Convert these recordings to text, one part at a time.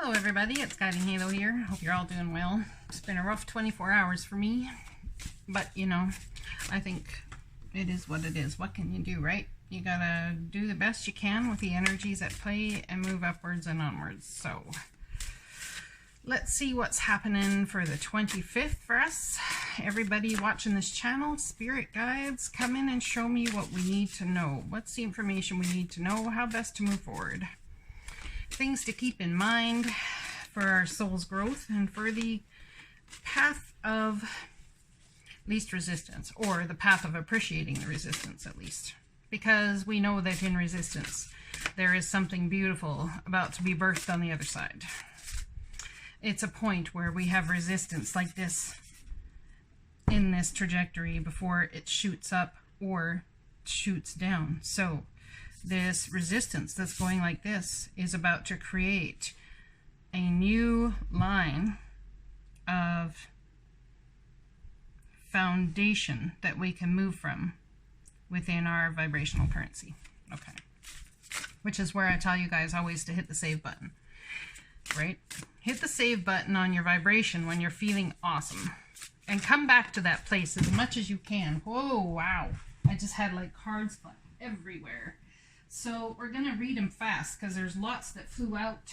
Hello everybody, it's Guidinghalo here. Hope you're all doing well. It's been a rough 24 hours for me, but you know, I think it is what it is. What can you do, right? You gotta do the best you can with the energies at play and move upwards and onwards. So let's see what's happening for the 25th for us. Everybody watching this channel, spirit guides, come in and show me what we need to know. What's the information we need to know? How best to move forward? Things to keep in mind for our soul's growth and for the path of least resistance, or the path of appreciating the resistance at least. Because we know that in resistance there is something beautiful about to be birthed on the other side. It's a point where we have resistance like this in this trajectory before it shoots up or shoots down. So this resistance that's going like this is about to create a new line of foundation that we can move from within our vibrational currency. Okay. Which is where I tell you guys always to hit the save button, right? Hit the save button on your vibration when you're feeling awesome. And come back to that place as much as you can. Whoa, wow. I just had like cards flying everywhere. So we're going to read them fast because there's lots that flew out.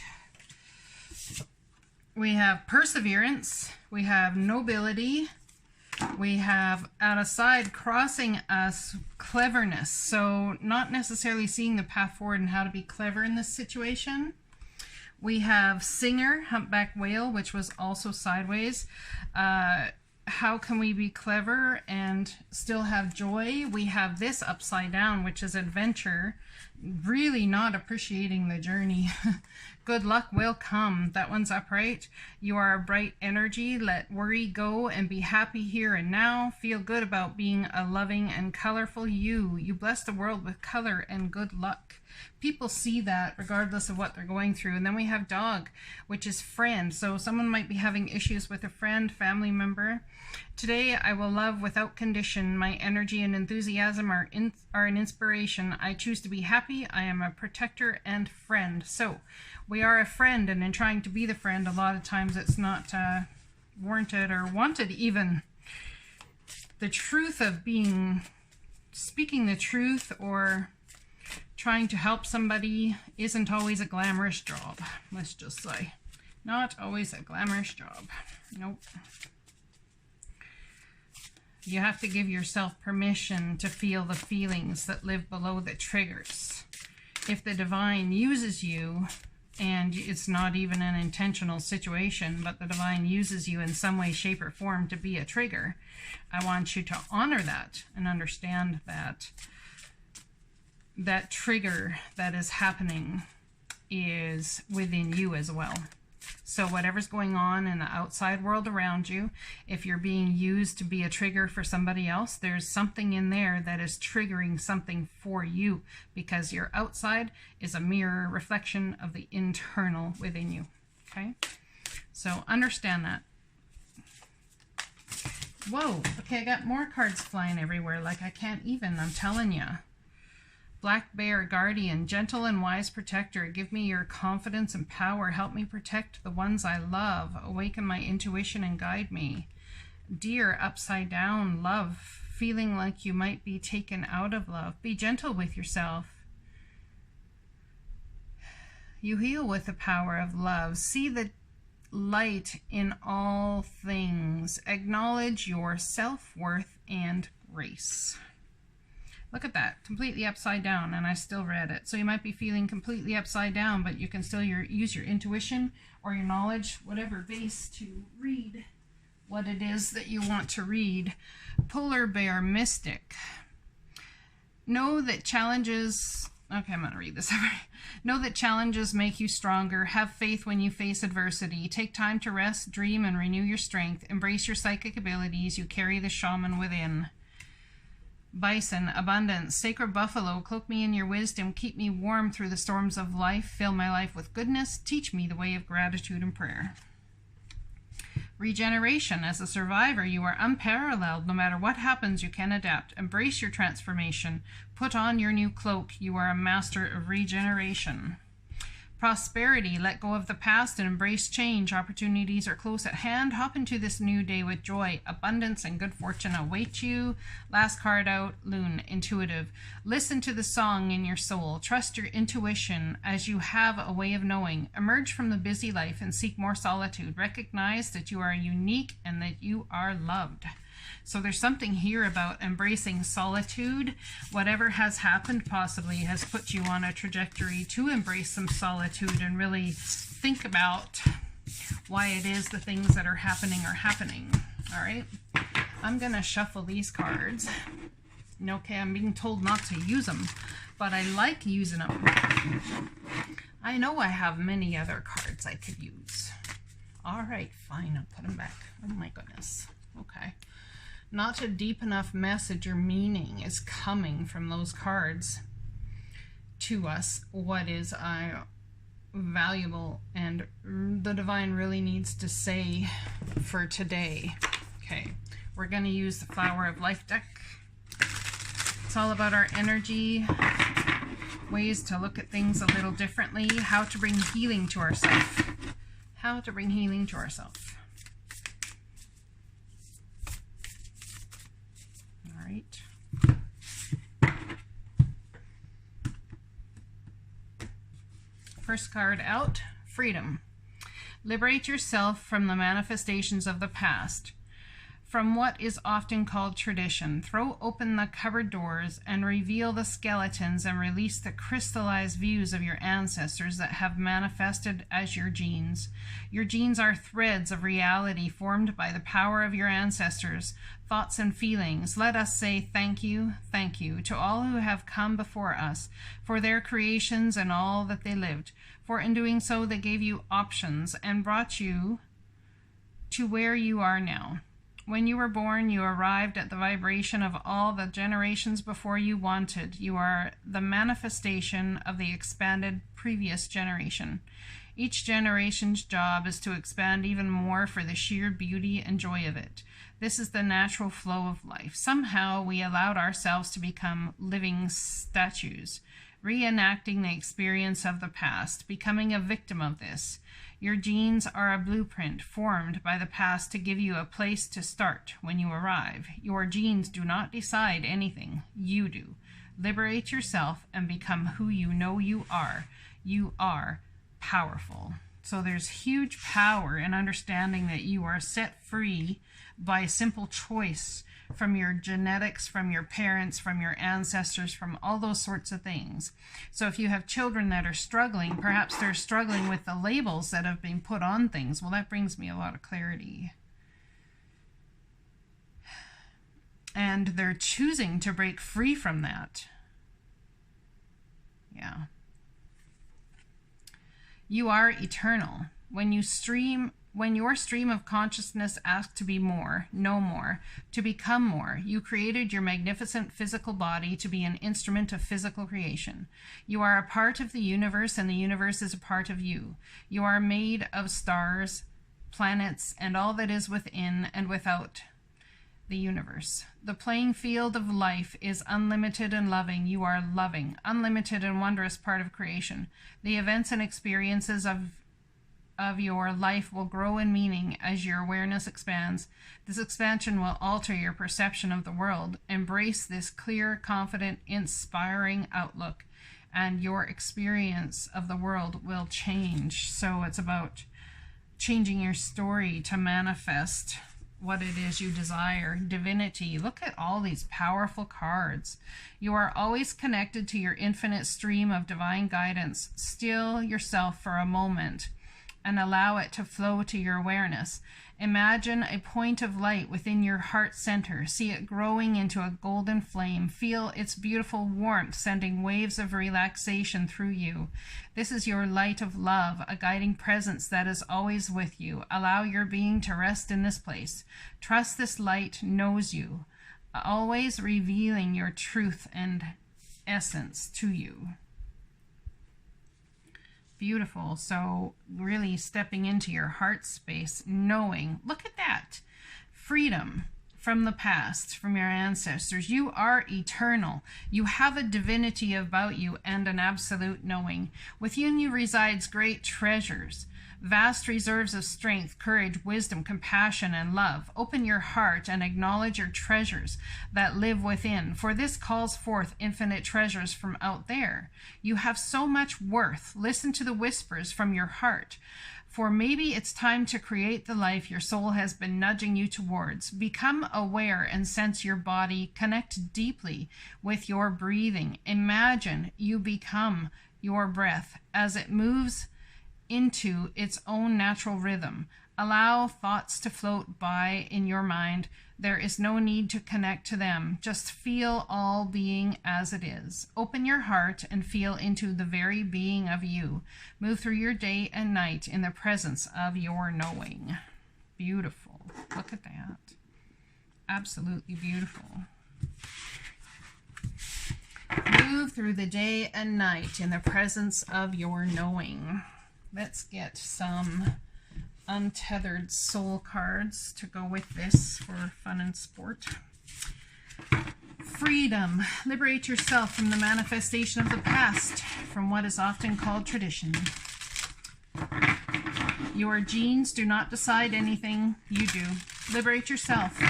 We have perseverance. We have nobility. We have out of side crossing us cleverness. So not necessarily seeing the path forward and how to be clever in this situation. We have singer, humpback whale, which was also sideways. How can we be clever and still have joy? We have this upside down, which is adventure. Really not appreciating the journey. Good luck will come. That one's upright. You are a bright energy. Let worry go and be happy here and now. Feel good about being a loving and colorful you. You bless the world with color and good luck. People see that regardless of what they're going through. And then we have dog, which is friend. So someone might be having issues with a friend, family member. Today I will love without condition. My energy and enthusiasm are an inspiration. I choose to be happy. I am a protector and friend. So we are a friend, and in trying to be the friend, a lot of times it's not warranted or wanted even. The truth of speaking the truth or trying to help somebody isn't always a glamorous job. Let's just say. Not always a glamorous job. Nope. You have to give yourself permission to feel the feelings that live below the triggers. If the divine uses you, and it's not even an intentional situation, but the divine uses you in some way, shape, or form to be a trigger, I want you to honor that and understand that that trigger that is happening is within you as well. So whatever's going on in the outside world around you, if you're being used to be a trigger for somebody else, there's something in there that is triggering something for you, because your outside is a mirror reflection of the internal within you. Okay? So understand that. Whoa. Okay, I got more cards flying everywhere. Like I can't even, I'm telling you. Black Bear Guardian, gentle and wise protector, give me your confidence and power. Help me protect the ones I love. Awaken my intuition and guide me. Deer upside down, love, feeling like you might be taken out of love. Be gentle with yourself. You heal with the power of love. See the light in all things. Acknowledge your self-worth and grace. Look at that, completely upside down, and I still read it. So you might be feeling completely upside down, but you can still use your intuition or your knowledge, whatever base, to read what it is that you want to read. Polar Bear Mystic. Know that challenges... Okay, I'm going to read this. Know that challenges make you stronger. Have faith when you face adversity. Take time to rest, dream, and renew your strength. Embrace your psychic abilities. You carry the shaman within. Bison, abundance, sacred buffalo, cloak me in your wisdom, keep me warm through the storms of life, fill my life with goodness, teach me the way of gratitude and prayer. Regeneration, as a survivor, you are unparalleled. No matter what happens, you can adapt. Embrace your transformation. Put on your new cloak. You are a master of regeneration. Prosperity, let go of the past and embrace change. Opportunities are close at hand. Hop into this new day with joy. Abundance and good fortune await you. Last card out, Loon, intuitive. Listen to the song in your soul. Trust your intuition as you have a way of knowing. Emerge from the busy life and seek more solitude. Recognize that you are unique and that you are loved. So there's something here about embracing solitude. Whatever has happened possibly has put you on a trajectory to embrace some solitude and really think about why it is the things that are happening are happening. All right, I'm going to shuffle these cards. Okay, I'm being told not to use them, but I like using them. I know I have many other cards I could use. All right, fine, I'll put them back. Oh my goodness. Okay. Not a deep enough message or meaning is coming from those cards to us. What is valuable and the divine really needs to say for today. Okay, we're going to use the Flower of Life deck. It's all about our energy, ways to look at things a little differently, how to bring healing to ourselves. How to bring healing to ourselves. First card out, freedom. Liberate yourself from the manifestations of the past, from what is often called tradition. Throw open the cupboard doors and reveal the skeletons and release the crystallized views of your ancestors that have manifested as your genes. Your genes are threads of reality formed by the power of your ancestors, thoughts and feelings. Let us say thank you to all who have come before us for their creations and all that they lived. For in doing so, they gave you options and brought you to where you are now. When you were born, you arrived at the vibration of all the generations before you wanted. You are the manifestation of the expanded previous generation. Each generation's job is to expand even more for the sheer beauty and joy of it. This is the natural flow of life. Somehow we allowed ourselves to become living statues, reenacting the experience of the past, becoming a victim of this. Your genes are a blueprint formed by the past to give you a place to start when you arrive. Your genes do not decide anything. You do. Liberate yourself and become who you know you are. You are powerful. So there's huge power in understanding that you are set free by a simple choice from your genetics, from your parents, from your ancestors, from all those sorts of things. So if you have children that are struggling, perhaps they're struggling with the labels that have been put on things. Well, that brings me a lot of clarity. And they're choosing to break free from that. Yeah. You are eternal. When your stream of consciousness asks to be more, know more, to become more, you created your magnificent physical body to be an instrument of physical creation. You are a part of the universe, and the universe is a part of you. You are made of stars, planets, and all that is within and without the universe. The playing field of life is unlimited and loving. You are loving, unlimited and wondrous part of creation. The events and experiences of your life will grow in meaning as your awareness expands. This expansion will alter your perception of the world. Embrace this clear, confident, inspiring outlook, and your experience of the world will change. So it's about changing your story to manifest what it is you desire. Divinity. Look at all these powerful cards. You are always connected to your infinite stream of divine guidance. Still yourself for a moment and allow it to flow to your awareness. Imagine a point of light within your heart center. See it growing into a golden flame. Feel its beautiful warmth sending waves of relaxation through you. This is your light of love, a guiding presence that is always with you. Allow your being to rest in this place. Trust this light knows you, always revealing your truth and essence to you. Beautiful. So really stepping into your heart space, knowing, look at that, freedom. from the past, from your ancestors. You are eternal. You have a divinity about you and an absolute knowing. Within you resides great treasures, vast reserves of strength, courage, wisdom, compassion, and love. Open your heart and acknowledge your treasures that live within, for this calls forth infinite treasures from out there. You have so much worth. Listen to the whispers from your heart, for maybe it's time to create the life your soul has been nudging you towards. Become aware and sense your body. Connect deeply with your breathing. Imagine you become your breath as it moves into its own natural rhythm. Allow thoughts to float by in your mind. There is no need to connect to them. Just feel all being as it is. Open your heart and feel into the very being of you. Move through your day and night in the presence of your knowing. Beautiful. Look at that. Absolutely beautiful. Move through the day and night in the presence of your knowing. Let's get some untethered soul cards to go with this for fun and sport. Freedom. Liberate yourself from the manifestation of the past, from what is often called tradition. Your genes do not decide anything, you do. Liberate yourself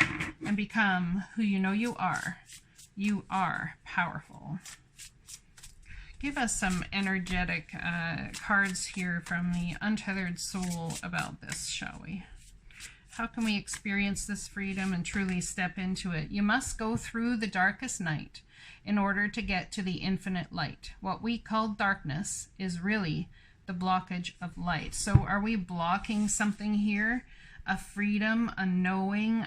and become who you know you are. You are powerful. Give us some energetic cards here from the untethered soul about this, shall we? How can we experience this freedom and truly step into it? You must go through the darkest night in order to get to the infinite light. What we call darkness is really the blockage of light. So are we blocking something here? A freedom, a knowing,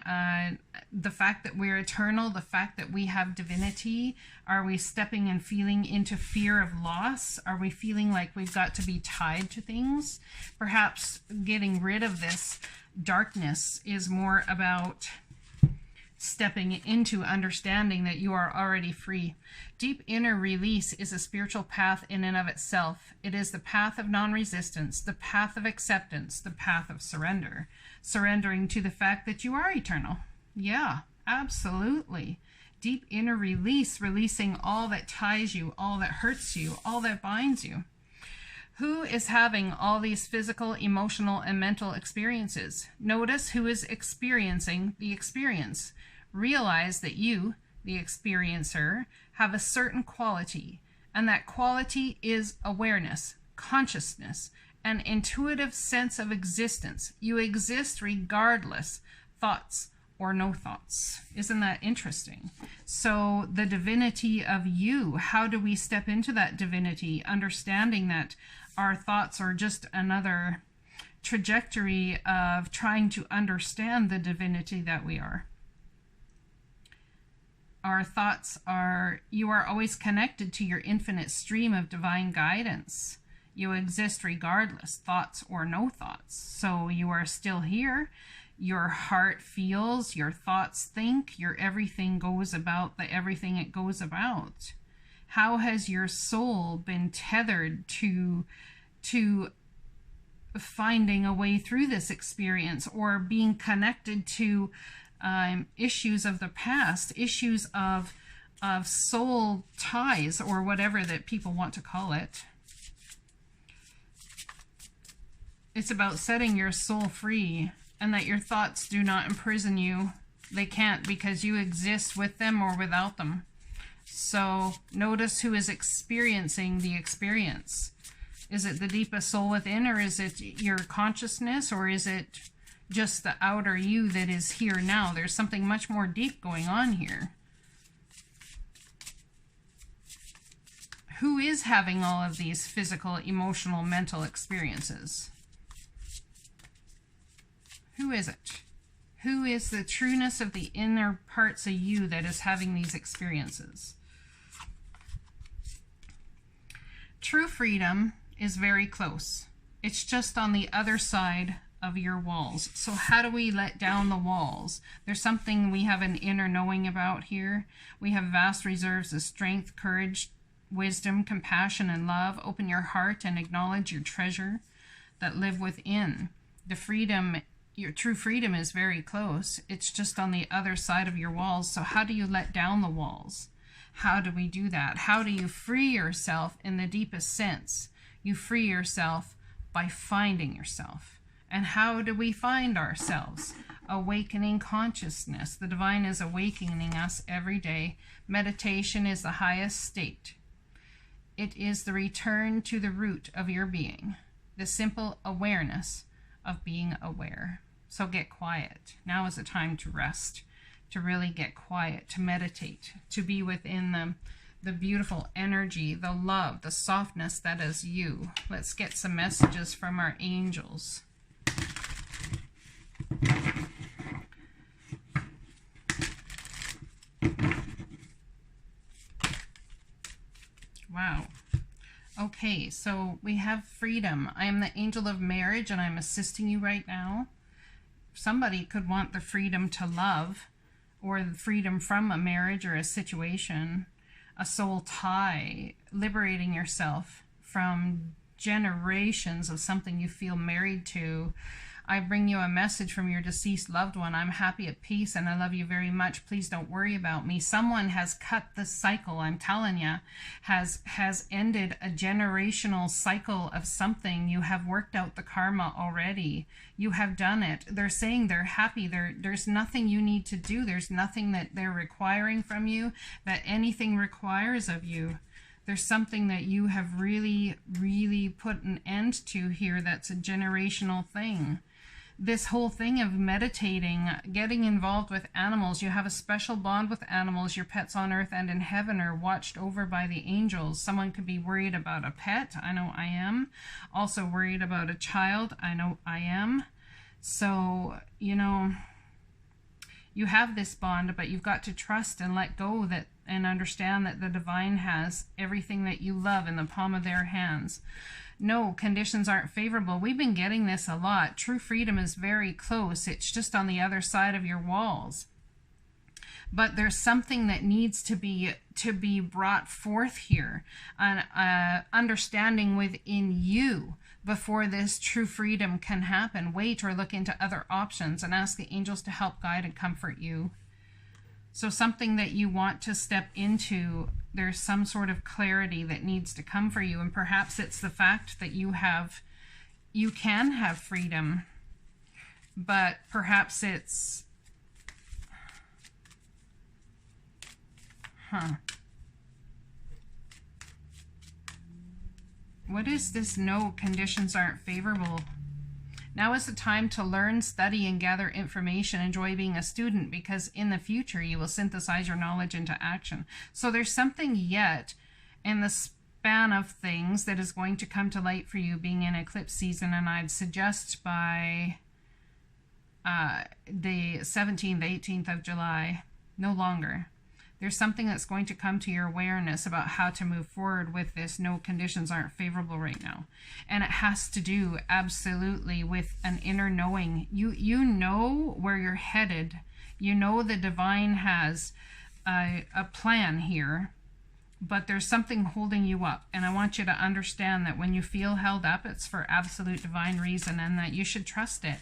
the fact that we're eternal, the fact that we have divinity? Are we stepping and feeling into fear of loss? Are we feeling like we've got to be tied to things? Perhaps getting rid of this darkness is more about stepping into understanding that you are already free. Deep inner release is a spiritual path in and of itself. It is the path of non-resistance, the path of acceptance, the path of surrender. Surrendering to the fact that you are eternal. Yeah, absolutely. Deep inner release, releasing all that ties you, all that hurts you, all that binds you. Who is having all these physical, emotional, and mental experiences? Notice who is experiencing the experience. Realize that you, the experiencer, have a certain quality, and that quality is awareness, consciousness, an intuitive sense of existence. You exist regardless, thoughts or no thoughts. Isn't that interesting? So the divinity of you, how do we step into that divinity? Understanding that our thoughts are just another trajectory of trying to understand the divinity that we are. Our thoughts are, you are always connected to your infinite stream of divine guidance. You exist regardless, thoughts or no thoughts. So you are still here. Your heart feels, your thoughts think, your everything goes about the everything it goes about. How has your soul been tethered to finding a way through this experience, or being connected to issues of the past, issues of soul ties, or whatever that people want to call it? It's about setting your soul free, and that your thoughts do not imprison you. They can't, because you exist with them or without them. So notice who is experiencing the experience. Is it the deepest soul within, or is it your consciousness, or is it just the outer you that is here now? There's something much more deep going on here. Who is having all of these physical, emotional, mental experiences? Who is it? Who is the trueness of the inner parts of you that is having these experiences? True freedom is very close. It's just on the other side of your walls. So how do we let down the walls? There's something we have an inner knowing about here. We have vast reserves of strength, courage, wisdom, compassion, and love. Open your heart and acknowledge your treasure that live within. The freedom your true freedom is very close. It's just on the other side of your walls. So how do you let down the walls? How do we do that? How do you free yourself in the deepest sense? You free yourself by finding yourself. And how do we find ourselves? Awakening consciousness. The divine is awakening us every day. Meditation is the highest state. It is the return to the root of your being, the simple awareness of being aware. So get quiet. Now is the time to rest, to really get quiet, to meditate, to be within the beautiful energy, the love, the softness that is you. Let's get some messages from our angels. Wow. Okay, so we have freedom. I am the angel of marriage and I'm assisting you right now. Somebody could want the freedom to love, or the freedom from a marriage or a situation, a soul tie, liberating yourself from generations of something you feel married to. I bring you a message from your deceased loved one. I'm happy at peace and I love you very much. Please don't worry about me. Someone has cut the cycle, I'm telling you, has ended a generational cycle of something. You have worked out the karma already. You have done it. They're saying they're happy. There's nothing you need to do. There's nothing that they're requiring from you, that anything requires of you. There's something that you have really, really put an end to here that's a generational thing. This whole thing of meditating, getting involved with animals, you have a special bond with animals. Your pets on earth and in heaven are watched over by the angels. Someone could be worried about a pet. I know I am. Also worried about a child. I know I am. So, you know, you have this bond, but you've got to trust and let go that and understand that the divine has everything that you love in the palm of their hands. No, conditions aren't favorable. We've been getting this a lot. True freedom is very close. It's just on the other side of your walls. But there's something that needs to be brought forth here, an understanding within you before this true freedom can happen. Wait or look into other options and ask the angels to help guide and comfort you. So something that you want to step into, there's some sort of clarity that needs to come for you. And perhaps it's the fact that you can have freedom, but perhaps it's, what is this? No, conditions aren't favorable. Now is the time to learn, study, and gather information. Enjoy being a student, because in the future you will synthesize your knowledge into action. So there's something yet in the span of things that is going to come to light for you being in eclipse season, and I'd suggest by the 17th, 18th of July, no longer. There's something that's going to come to your awareness about how to move forward with this. No, conditions aren't favorable right now. And it has to do absolutely with an inner knowing. You know where you're headed. You know the divine has a plan here, but there's something holding you up. And I want you to understand that when you feel held up, it's for absolute divine reason, and that you should trust it.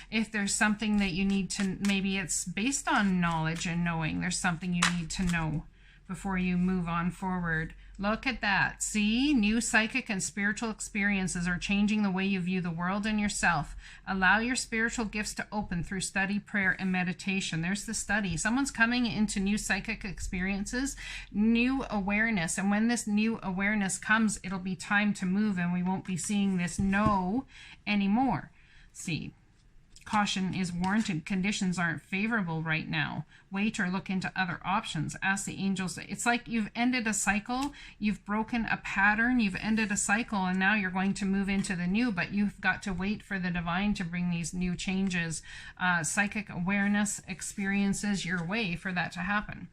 If there's something that you need to, maybe it's based on knowledge and knowing, there's something you need to know before you move on forward. Look at that. See, new psychic and spiritual experiences are changing the way you view the world and yourself. Allow your spiritual gifts to open through study, prayer, and meditation. There's the study. Someone's coming into new psychic experiences, new awareness. And when this new awareness comes, it'll be time to move, and we won't be seeing this no anymore. See. Caution is warranted. Conditions aren't favorable right now. Wait or look into other options. Ask the angels. It's like you've ended a cycle. You've broken a pattern. You've ended a cycle, and now you're going to move into the new, but you've got to wait for the divine to bring these new changes, psychic awareness experiences your way for that to happen.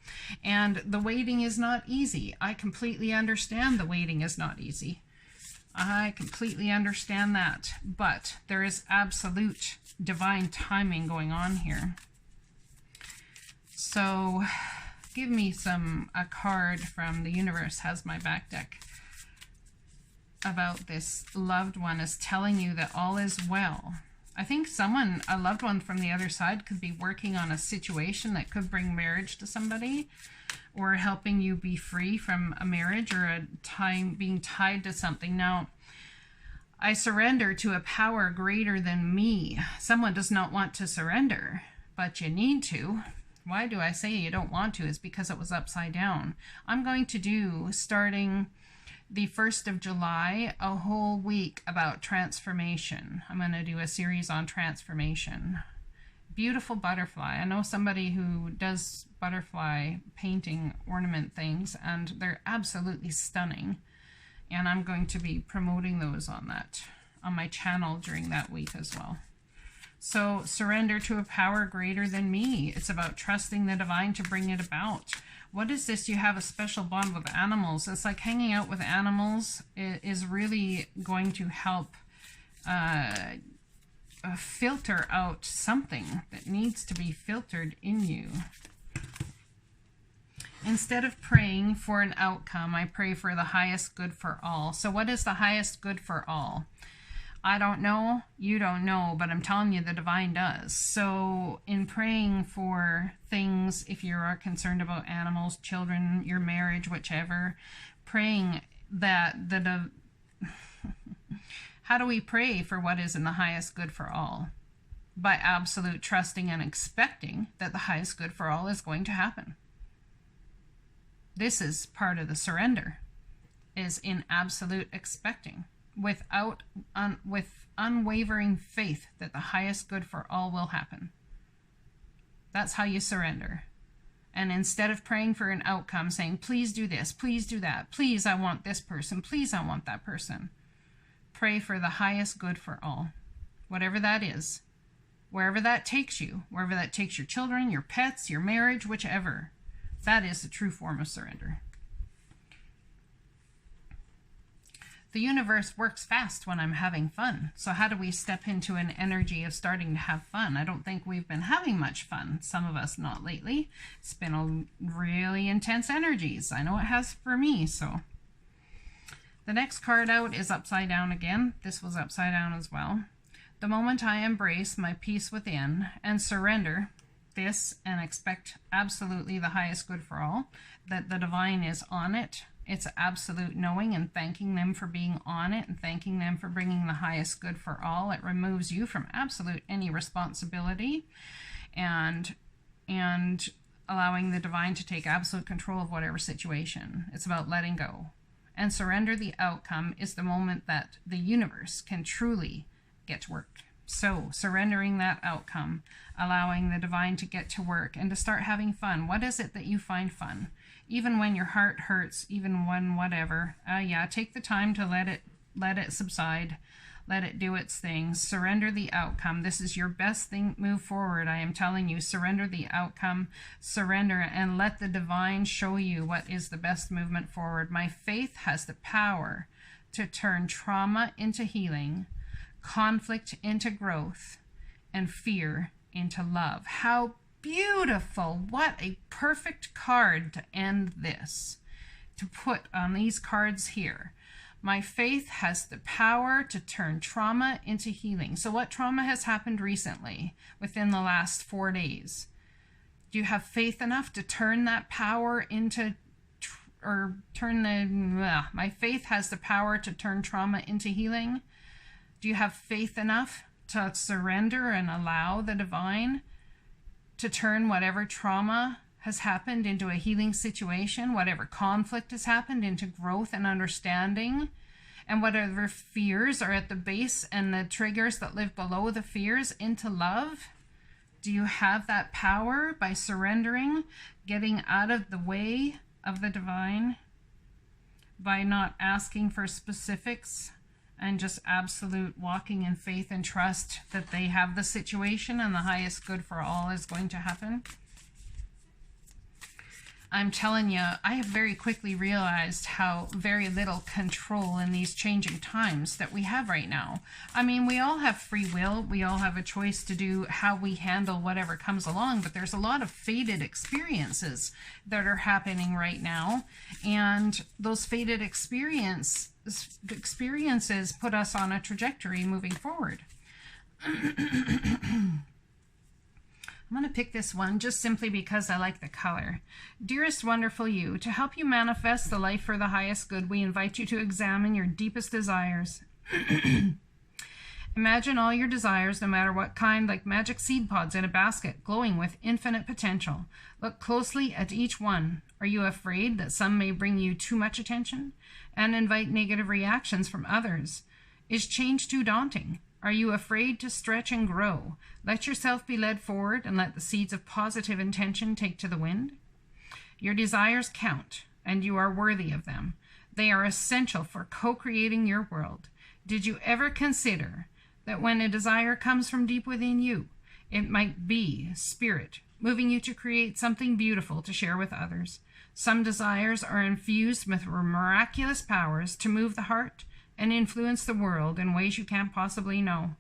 And the waiting is not easy. I completely understand the waiting is not easy. I completely understand that, but there is absolute divine timing going on here. So give me a card from the universe has my back deck about this loved one is telling you that all is well. I think someone, a loved one from the other side, could be working on a situation that could bring marriage to somebody, or helping you be free from a marriage or a time being tied to something. Now, I surrender to a power greater than me. Someone does not want to surrender, but you need to. Why do I say you don't want to? Is because it was upside down. I'm going to do, starting the 1st of July, a whole week about transformation. I'm going to do a series on transformation. Beautiful butterfly. I know somebody who does butterfly painting ornament things, and they're absolutely stunning. And I'm going to be promoting those on my channel during that week as well. So surrender to a power greater than me. It's about trusting the divine to bring it about. What is this? You have a special bond with animals. It's like hanging out with animals is really going to help filter out something that needs to be filtered in you. Instead of praying for an outcome, I pray for the highest good for all. So what is the highest good for all? I don't know, you don't know, but I'm telling you the divine does. So in praying for things, if you are concerned about animals, children, your marriage, whichever, praying that how do we pray for what is in the highest good for all? By absolute trusting and expecting that the highest good for all is going to happen. This is part of the surrender, is in absolute expecting, with unwavering faith that the highest good for all will happen. That's how you surrender. And instead of praying for an outcome, saying, please do this, please do that, please I want this person, please I want that person, pray for the highest good for all. Whatever that is, wherever that takes you, wherever that takes your children, your pets, your marriage, whichever, that is the true form of surrender. The universe works fast when I'm having fun. So how do we step into an energy of starting to have fun? I don't think we've been having much fun. Some of us not lately. It's been a really intense energies. I know it has for me. So the next card out is upside down again. This was upside down as well. The moment I embrace my peace within and surrender this and expect absolutely the highest good for all, that the divine is on it. It's absolute knowing and thanking them for being on it and thanking them for bringing the highest good for all. It removes you from absolute any responsibility and allowing the divine to take absolute control of whatever situation. It's about letting go. And surrender the outcome is the moment that the universe can truly get to work. So surrendering that outcome, allowing the divine to get to work and to start having fun. What is it that you find fun? Even when your heart hurts, even when whatever, yeah, take the time to let it subside, let it do its thing. Surrender the outcome. This is your best thing. Move forward. I am telling you, surrender the outcome, surrender, and let the divine show you what is the best movement forward. My faith has the power to turn trauma into healing, conflict into growth, and fear into love. How beautiful. What a perfect card to end this, to put on these cards here. My faith has the power to turn trauma into healing. So what trauma has happened recently within the last 4 days? Do you have faith enough to turn that power into, my faith has the power to turn trauma into healing? Do you have faith enough to surrender and allow the divine to turn whatever trauma has happened into a healing situation, whatever conflict has happened into growth and understanding, and whatever fears are at the base and the triggers that live below the fears into love? Do you have that power by surrendering, getting out of the way of the divine, by not asking for specifics and just absolute walking in faith and trust that they have the situation and the highest good for all is going to happen? I'm telling you, I have very quickly realized how very little control in these changing times that we have right now. I mean, we all have free will. We all have a choice to do how we handle whatever comes along, but there's a lot of fated experiences that are happening right now. And those fated experiences put us on a trajectory moving forward. I'm going to pick this one just simply because I like the color. Dearest wonderful you, to help you manifest the life for the highest good, we invite you to examine your deepest desires. Imagine all your desires, no matter what kind, like magic seed pods in a basket, glowing with infinite potential. Look closely at each one. Are you afraid that some may bring you too much attention and invite negative reactions from others? Is change too daunting? Are you afraid to stretch and grow? Let yourself be led forward and let the seeds of positive intention take to the wind. Your desires count, and you are worthy of them. They are essential for co-creating your world. Did you ever consider that when a desire comes from deep within you, it might be spirit moving you to create something beautiful to share with others? Some desires are infused with miraculous powers to move the heart and influence the world in ways you can't possibly know.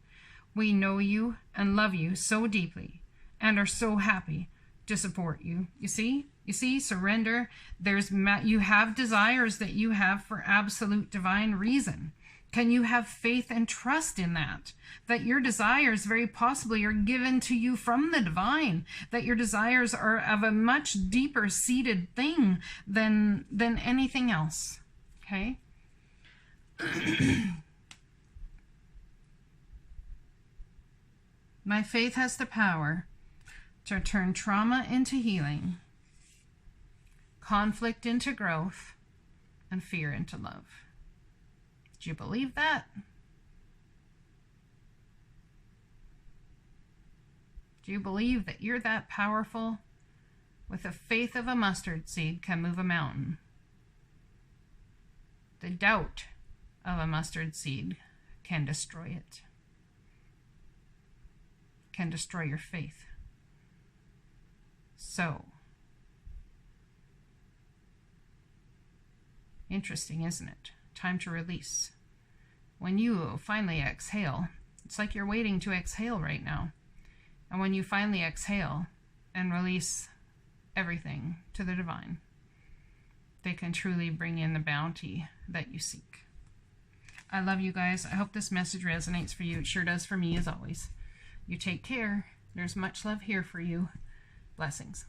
We know you and love you so deeply and are so happy to support you. You see, surrender. You have desires that you have for absolute divine reason. Can you have faith and trust in that? That your desires very possibly are given to you from the divine. That your desires are of a much deeper seated thing than anything else. Okay? My faith has the power to turn trauma into healing, conflict into growth, and fear into love. Do you believe that? Do you believe that you're that powerful? With the faith of a mustard seed can move a mountain. The doubt of a mustard seed can destroy it. Can destroy your faith. So, interesting, isn't it? Time to release. When you finally exhale, it's like you're waiting to exhale right now. And when you finally exhale and release everything to the divine, they can truly bring in the bounty that you seek. I love you guys. I hope this message resonates for you. It sure does for me, as always. You take care. There's much love here for you. Blessings.